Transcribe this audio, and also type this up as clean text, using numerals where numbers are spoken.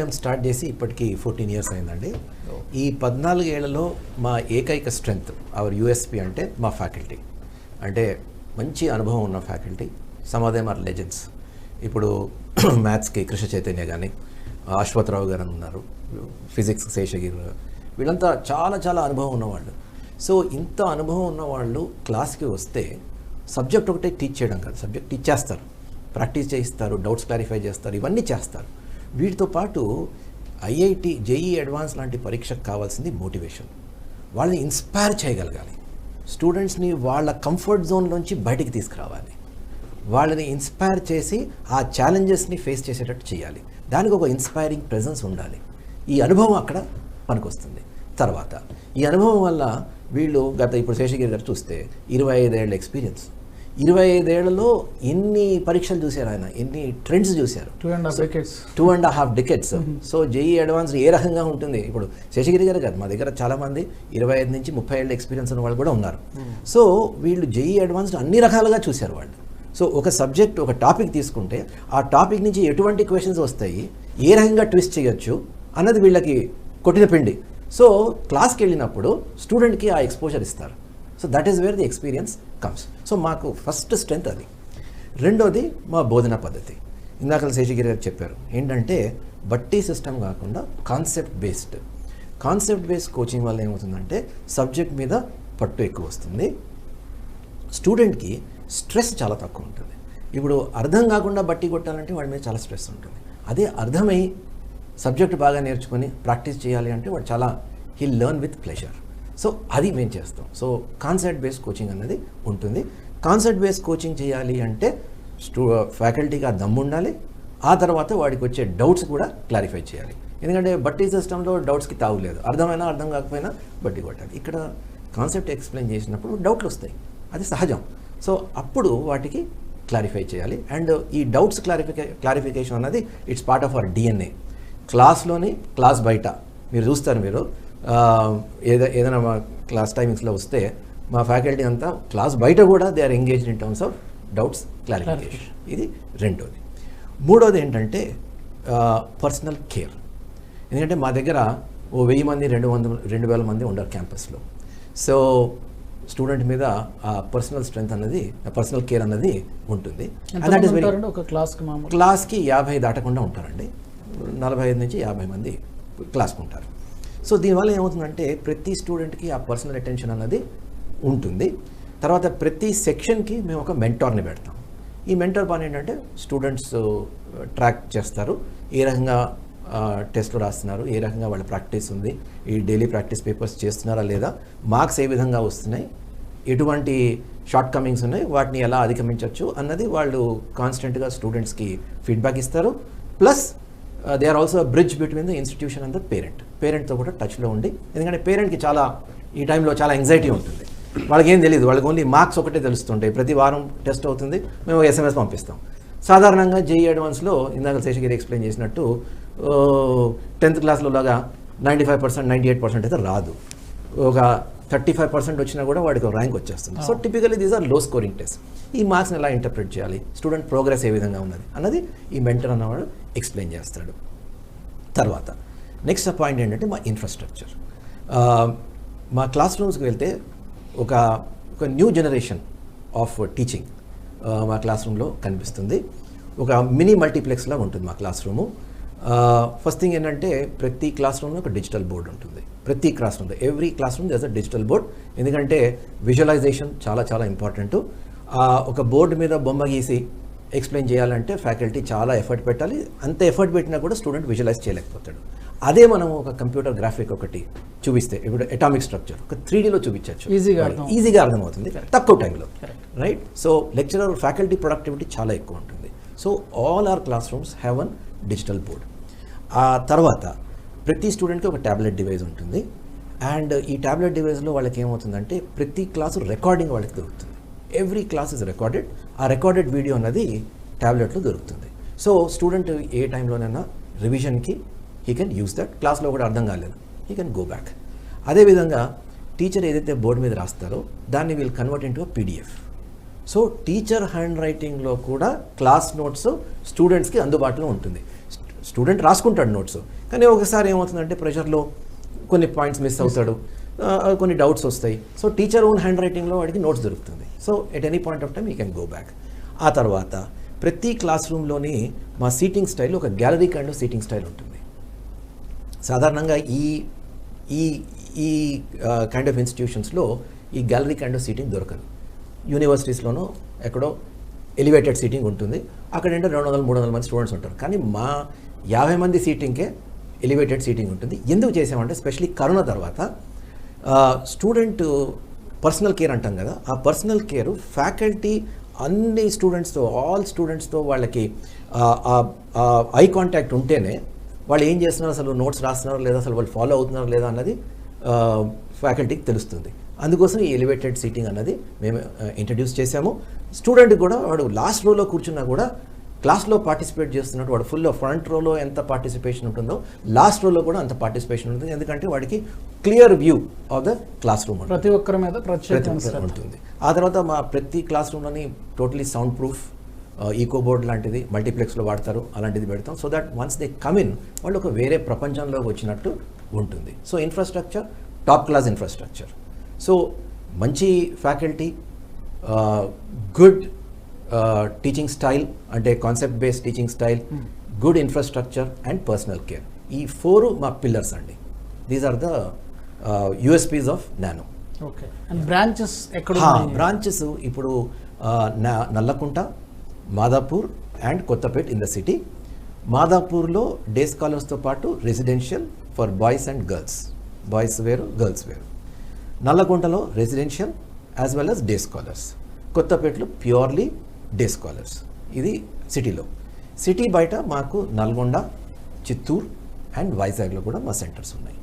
మేము స్టార్ట్ చేసి ఇప్పటికీ 14 years అయిందండి. ఈ 14 ఏళ్లలో మా ఏకైక స్ట్రెంగ్త్ అవర్ యూఎస్పీ అంటే మా ఫ్యాకల్టీ. అంటే మంచి అనుభవం ఉన్న faculty. Some of them are legends. ఇప్పుడు మ్యాథ్స్కి కృష్ణ చైతన్య కానీ, అశ్వత్థరావు గారు ఉన్నారు, ఫిజిక్స్ శేషగిరి, వీళ్ళంతా చాలా చాలా అనుభవం ఉన్నవాళ్ళు. సో ఇంత అనుభవం ఉన్నవాళ్ళు క్లాస్కి వస్తే సబ్జెక్ట్ ఒకటే టీచ్ చేయడం కాదు, సబ్జెక్ట్ టీచ్ చేస్తారు, ప్రాక్టీస్ చేయిస్తారు, డౌట్స్ క్లారిఫై చేస్తారు, ఇవన్నీ చేస్తారు. వీటితో పాటు ఐఐటి, జేఈ అడ్వాన్స్ లాంటి పరీక్షకు కావాల్సింది మోటివేషన్. వాళ్ళని ఇన్స్పైర్ చేయగలగాలి, స్టూడెంట్స్ని వాళ్ళ కంఫర్ట్ జోన్లోంచి బయటికి తీసుకురావాలి, వాళ్ళని ఇన్స్పైర్ చేసి ఆ ఛాలెంజెస్ని ఫేస్ చేసేటట్టు చేయాలి. దానికి ఒక ఇన్స్పైరింగ్ ప్రెజెన్స్ ఉండాలి. ఈ అనుభవం అక్కడ పనికొస్తుంది. తర్వాత ఈ అనుభవం వల్ల వీళ్ళు ఇప్పుడు శేషగిరి గారు చూస్తే 25 ఏళ్ళ ఎక్స్పీరియన్స్. 25 ఏళ్లలో ఎన్ని పరీక్షలు చూశారు ఆయన, ఎన్ని ట్రెండ్స్ చూశారు. 2.5 decades. సో జేఈ అడ్వాన్స్ ఏ రకంగా ఉంటుంది. ఇప్పుడు శేషగిరి గారు కాదు, మా దగ్గర చాలామంది 25 నుంచి 30 ఏళ్ళ ఎక్స్పీరియన్స్ ఉన్న వాళ్ళు కూడా ఉన్నారు. సో వీళ్ళు జేఈ అడ్వాన్స్డ్ అన్ని రకాలుగా చూశారు వాళ్ళు. సో ఒక సబ్జెక్ట్, ఒక టాపిక్ తీసుకుంటే ఆ టాపిక్ నుంచి ఎటువంటి క్వశ్చన్స్ వస్తాయి, ఏ రకంగా ట్విస్ట్ చేయొచ్చు అన్నది వీళ్ళకి కొట్టిన పిండి. సో క్లాస్కి వెళ్ళినప్పుడు స్టూడెంట్కి ఆ ఎక్స్పోజర్ ఇస్తారు. So that is where the experience comes. So మాకు ఫస్ట్ స్ట్రెంత్ అది. రెండోది మా బోధనా పద్ధతి. ఇందాక శేషగిరి గారు చెప్పారు ఏంటంటే బట్టి సిస్టమ్ కాకుండా కాన్సెప్ట్ బేస్డ్ కోచింగ్ వల్ల ఏమవుతుందంటే సబ్జెక్ట్ మీద పట్టు ఎక్కువ వస్తుంది, స్టూడెంట్కి స్ట్రెస్ చాలా తక్కువ ఉంటుంది. ఇప్పుడు అర్థం కాకుండా బట్టి కొట్టాలంటే వాడి మీద చాలా స్ట్రెస్ ఉంటుంది. అదే అర్థమై సబ్జెక్ట్ బాగా నేర్చుకొని ప్రాక్టీస్ చేయాలి అంటే వాడు చాలా he learn with pleasure. So అది మేము చేస్తాం. సో కాన్సెప్ట్ బేస్డ్ కోచింగ్ అన్నది ఉంటుంది. కాన్సెప్ట్ బేస్డ్ కోచింగ్ చేయాలి అంటే ఫ్యాకల్టీకి ఆ దమ్ము ఉండాలి. ఆ తర్వాత వాడికి వచ్చే డౌట్స్ కూడా క్లారిఫై చేయాలి. ఎందుకంటే బట్టి సిస్టంలో డౌట్స్కి తావులేదు, అర్థమైనా అర్థం కాకపోయినా బట్టి కొట్టాలి. ఇక్కడ కాన్సెప్ట్ ఎక్స్ప్లెయిన్ చేసినప్పుడు డౌట్లు వస్తాయి, అది సహజం. సో అప్పుడు వాటికి క్లారిఫై చేయాలి. అండ్ ఈ డౌట్స్ క్లారిఫికేషన్ అన్నది it's part of our DNA. క్లాస్లోని, క్లాస్ బయట మీరు చూస్తారు, మీరు ఏదైనా మా క్లాస్ టైమింగ్స్లో వస్తే మా ఫ్యాకల్టీ అంతా క్లాస్ బయట కూడా they are engaged in terms of doubts clarification. ఇది రెండోది. మూడోది ఏంటంటే పర్సనల్ కేర్. ఎందుకంటే మా దగ్గర 1000 మంది 2,000 మంది ఉండరు క్యాంపస్లో. సో స్టూడెంట్ మీద ఆ పర్సనల్ స్ట్రెంగ్త్ అన్నది, పర్సనల్ కేర్ అన్నది ఉంటుంది. క్లాస్కి 50 దాటకుండా ఉంటారండి. 45 నుంచి 50 మంది క్లాస్కి ఉంటారు. సో దీనివల్ల ఏమవుతుందంటే ప్రతి స్టూడెంట్కి ఆ పర్సనల్ అటెన్షన్ అన్నది ఉంటుంది. తర్వాత ప్రతి సెక్షన్కి మేము ఒక మెంటార్ని పెడతాం. ఈ మెంటార్ పని ఏంటంటే స్టూడెంట్స్ ట్రాక్ చేస్తారు, ఏ రకంగా టెస్ట్లు రాస్తున్నారు, ఏ రకంగా వాళ్ళ ప్రాక్టీస్ ఉంది, ఈ డైలీ ప్రాక్టీస్ పేపర్స్ చేస్తున్నారా లేదా, మార్క్స్ ఏ విధంగా వస్తున్నాయి, ఎటువంటి షార్ట్ కమింగ్స్ ఉన్నాయి, వాటిని ఎలా అధిగమించవచ్చు అన్నది వాళ్ళు కాన్స్టెంట్గా స్టూడెంట్స్కి ఫీడ్బ్యాక్ ఇస్తారు. Plus they are also bridge between the institution and the పేరెంట్తో కూడా టచ్లో ఉండి, ఎందుకంటే పేరెంట్కి చాలా ఈ టైంలో చాలా యాంగ్జైటీ ఉంటుంది. వాళ్ళకి ఏం తెలియదు, వాళ్ళకి ఓన్లీ మార్క్స్ ఒకటే తెలుస్తుంటాయి. ప్రతి వారం టెస్ట్ అవుతుంది, మేము SMS పంపిస్తాం. సాధారణంగా జేఈ అడ్వాన్స్లో ఇందాక శేషగిరి ఎక్స్ప్లెయిన్ చేసినట్టు 10th క్లాస్లో లాగా 95%, 98% అయితే రాదు. ఒక 35% వచ్చినా కూడా వాడికి ర్యాంక్ వచ్చేస్తుంది. So typically these are low scoring test. ఈ మార్క్స్ని ఎలా ఇంటర్ప్రిట్ చేయాలి, స్టూడెంట్ ప్రోగ్రెస్ ఏ విధంగా ఉన్నది అన్నది ఈ మెంటర్ అన్నవాడు ఎక్స్ప్లెయిన్ చేస్తాడు. తర్వాత నెక్స్ట్ పాయింట్ ఏంటంటే మా ఇన్ఫ్రాస్ట్రక్చర్. మా క్లాస్ రూమ్స్కి వెళ్తే ఒక న్యూ జనరేషన్ ఆఫ్ టీచింగ్ మా క్లాస్ రూమ్లో కనిపిస్తుంది. ఒక మినీ మల్టీప్లెక్స్లా ఉంటుంది మా క్లాస్ రూము. ఫస్ట్ థింగ్ ఏంటంటే ప్రతి క్లాస్ రూమ్లో ఒక డిజిటల్ బోర్డు ఉంటుంది. ప్రతి క్లాస్ రూమ్లో, every class room there is a digital board. ఎందుకంటే విజువలైజేషన్ చాలా చాలా ఇంపార్టెంట్. ఒక బోర్డు మీద బొమ్మ గీసి ఎక్స్ప్లెయిన్ చేయాలంటే ఫ్యాకల్టీ చాలా ఎఫర్ట్ పెట్టాలి. అంత ఎఫర్ట్ పెట్టినా కూడా స్టూడెంట్ విజువలైజ్ చేయలేకపోతాడు. అదే మనం ఒక కంప్యూటర్ గ్రాఫిక్ ఒకటి చూపిస్తే, ఇప్పుడు అటామిక్ స్ట్రక్చర్ ఒక 3Dలో చూపించవచ్చు, ఈజీగా అర్థమవుతుంది తక్కువ టైంలో, right? So lecturer faculty productivity చాలా ఎక్కువ ఉంటుంది. So all our classrooms have an digital board. ఆ తర్వాత ప్రతి స్టూడెంట్కి ఒక ట్యాబ్లెట్ డివైస్ ఉంటుంది. అండ్ ఈ ట్యాబ్లెట్ డివైస్లో వాళ్ళకి ఏమవుతుందంటే ప్రతి క్లాసు రికార్డింగ్ వాళ్ళకి దొరుకుతుంది. Every class is recorded. ఆ రికార్డెడ్ వీడియో అన్నది ట్యాబ్లెట్లో దొరుకుతుంది. సో స్టూడెంట్ ఏ టైంలోనైనా రివిజన్కి హీ కెన్ యూస్ దట్. క్లాస్లో కూడా అర్థం కాలేదు, హీ కెన్ గో బ్యాక్. అదేవిధంగా టీచర్ ఏదైతే బోర్డు మీద రాస్తారో దాన్ని we'll convert into PDF. So teacher hand రైటింగ్లో కూడా క్లాస్ నోట్స్ స్టూడెంట్స్కి అందుబాటులో ఉంటుంది. స్టూడెంట్ రాసుకుంటాడు నోట్స్, కానీ ఒకసారి ఏమవుతుందంటే ప్రెషర్లో కొన్ని పాయింట్స్ మిస్ అవుతాడు, కొన్ని డౌట్స్ వస్తాయి. సో టీచర్ ఓన్ హ్యాండ్ రైటింగ్లో వాడికి నోట్స్ దొరుకుతుంది. So at any point of time you can go back. ఆ తర్వాత ప్రతి క్లాస్ రూమ్లోని మా సీటింగ్ స్టైల్ ఒక gallery kind of seating style ఉంటుంది. సాధారణంగా ఈ ఈ ఈ కైండ్ ఆఫ్ ఇన్స్టిట్యూషన్స్లో ఈ గ్యాలరీ కైండ్ ఆఫ్ సీటింగ్ దొరకదు. యూనివర్సిటీస్లోనూ ఎక్కడో ఎలివేటెడ్ సీటింగ్ ఉంటుంది, అక్కడ ఏంటో 200-300 మంది స్టూడెంట్స్ ఉంటారు. కానీ మా 50 మంది సీటింగ్కే ఎలివేటెడ్ సీటింగ్ ఉంటుంది. ఎందుకు చేసామంటే స్పెషలీ కరోనా తర్వాత స్టూడెంట్ పర్సనల్ కేర్ అంటాం కదా, ఆ పర్సనల్ కేరు ఫ్యాకల్టీ అన్ని స్టూడెంట్స్తో, ఆల్ స్టూడెంట్స్తో వాళ్ళకి ఐ కాంటాక్ట్ ఉంటేనే వాళ్ళు ఏం చేస్తున్నారు, అసలు నోట్స్ రాస్తున్నారు లేదా, అసలు వాళ్ళు ఫాలో అవుతున్నారు లేదా అన్నది ఫ్యాకల్టీకి తెలుస్తుంది. అందుకోసం ఈ ఎలివేటెడ్ సీటింగ్ అన్నది మేము ఇంట్రడ్యూస్ చేశాము. స్టూడెంట్ కూడా వాడు లాస్ట్ రోలో కూర్చున్నా కూడా క్లాస్లో పార్టిసిపేట్ చేస్తున్నట్టు, వాడు ఫుల్ ఫ్రంట్ రోలో ఎంత పార్టిసిపేషన్ ఉంటుందో లాస్ట్ రోలో కూడా అంత పార్టిసిపేషన్ ఉంటుంది. ఎందుకంటే వాడికి clear view of the classroom ప్రతి ఒక్కరి మీద ఉంటుంది. ఆ తర్వాత మా ప్రతి క్లాస్ రూమ్లోని totally soundproof echo board లాంటిది మల్టీప్లెక్స్లో వాడతారు, అలాంటిది పెడతాం. So that once they come in వాళ్ళు ఒక వేరే ప్రపంచంలోకి వచ్చినట్టు ఉంటుంది. So infrastructure top class infrastructure. So మంచి ఫ్యాకల్టీ, గుడ్ టీచింగ్ స్టైల్ అంటే concept based teaching style, good infrastructure and personal care. ఈ 4 మా పిల్లర్స్ అండి. These are the USPs of Nano. Okay. And branches ఎక్కడ? బ్రాంచెస్ ఇప్పుడు Nallakunta, Madhapur and Kothapet in the city. మాదాపూర్లో day స్కాలర్స్తో పాటు residential for boys and girls, boys వేరు గర్ల్స్ వేరు. నల్లకుంటలో residential as well as day scholars. కొత్తపేటలో ప్యూర్లీ డే స్కాలర్స్. ఇది సిటీలో. సిటీ బయట మాకు నల్గొండ, చిత్తూరు అండ్ వైజాగ్లో కూడా మా సెంటర్స్ ఉన్నాయి.